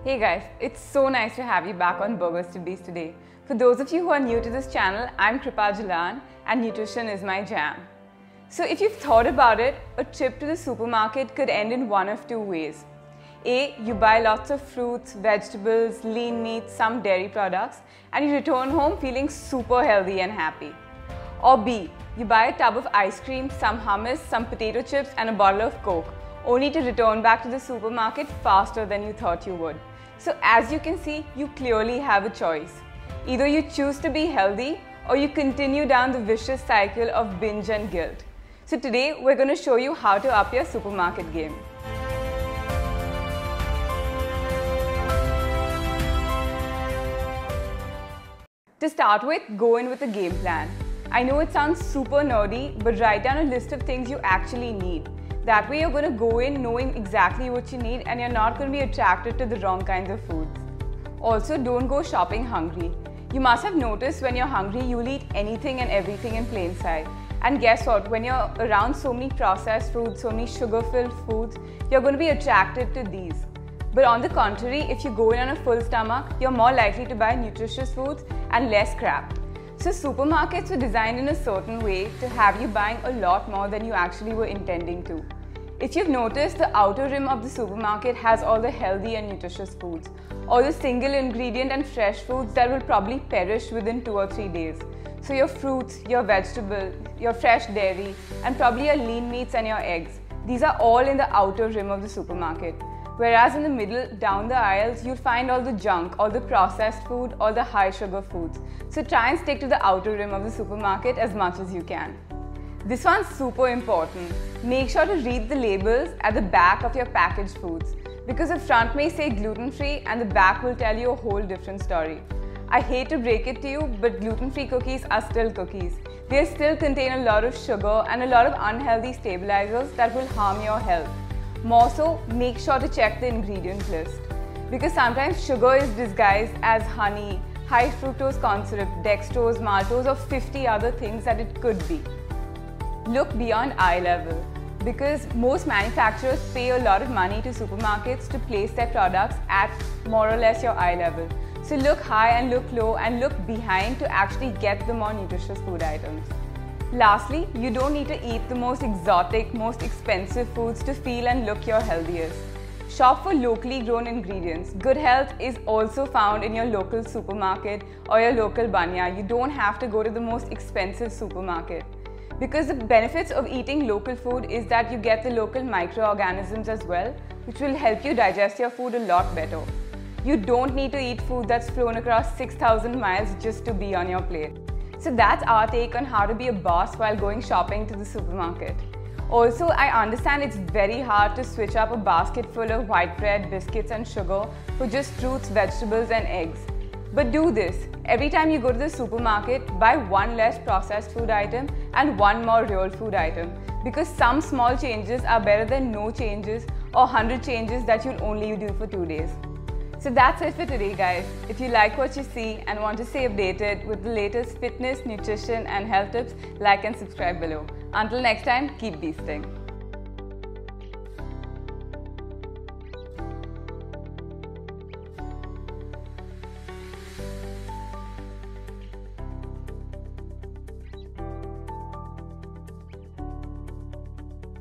Hey guys, it's so nice to have you back on Burgers to Beast today. For those of you who are new to this channel, I'm Kripa Jalan and nutrition is my jam. So if you've thought about it, a trip to the supermarket could end in one of two ways. A, you buy lots of fruits, vegetables, lean meat, some dairy products, and you return home feeling super healthy and happy. Or B, you buy a tub of ice cream, some hummus, some potato chips, and a bottle of Coke, only to return back to the supermarket faster than you thought you would. So as you can see, you clearly have a choice. Either you choose to be healthy or you continue down the vicious cycle of binge and guilt. So today we're going to show you how to up your supermarket game. To start with, go in with a game plan. I know it sounds super nerdy, but write down a list of things you actually need. That way you're going to go in knowing exactly what you need and you're not going to be attracted to the wrong kinds of foods. Also, don't go shopping hungry. You must have noticed when you're hungry, you'll eat anything and everything in plain sight. And guess what? When you're around so many processed foods, so many sugar-filled foods, you're going to be attracted to these. But on the contrary, if you go in on a full stomach, you're more likely to buy nutritious foods and less crap. So supermarkets were designed in a certain way to have you buying a lot more than you actually were intending to. If you've noticed, the outer rim of the supermarket has all the healthy and nutritious foods, all the single ingredient and fresh foods that will probably perish within 2 or 3 days. So your fruits, your vegetables, your fresh dairy, and probably your lean meats and your eggs. These are all in the outer rim of the supermarket. Whereas in the middle, down the aisles, you'll find all the junk, all the processed food, all the high sugar foods. So try and stick to the outer rim of the supermarket as much as you can. This one's super important. Make sure to read the labels at the back of your packaged foods, because the front may say gluten-free and the back will tell you a whole different story. I hate to break it to you, but gluten-free cookies are still cookies. They still contain a lot of sugar and a lot of unhealthy stabilizers that will harm your health. More so, make sure to check the ingredient list, because sometimes sugar is disguised as honey, high fructose corn syrup, dextrose, maltose, or 50 other things that it could be. Look beyond eye level, because most manufacturers pay a lot of money to supermarkets to place their products at more or less your eye level. So look high and look low and look behind to actually get the more nutritious food items. Lastly, you don't need to eat the most exotic, most expensive foods to feel and look your healthiest. Shop for locally grown ingredients. Good health is also found in your local supermarket or your local banya. You don't have to go to the most expensive supermarket. Because the benefits of eating local food is that you get the local microorganisms as well, which will help you digest your food a lot better. You don't need to eat food that's flown across 6,000 miles just to be on your plate. So that's our take on how to be a boss while going shopping to the supermarket. Also, I understand it's very hard to switch up a basket full of white bread, biscuits and sugar for just fruits, vegetables and eggs. But do this. Every time you go to the supermarket, buy one less processed food item and one more real food item. Because some small changes are better than no changes or 100 changes that you'll only do for 2 days. So that's it for today, guys. If you like what you see and want to stay updated with the latest fitness, nutrition and health tips, like and subscribe below. Until next time, keep beasting.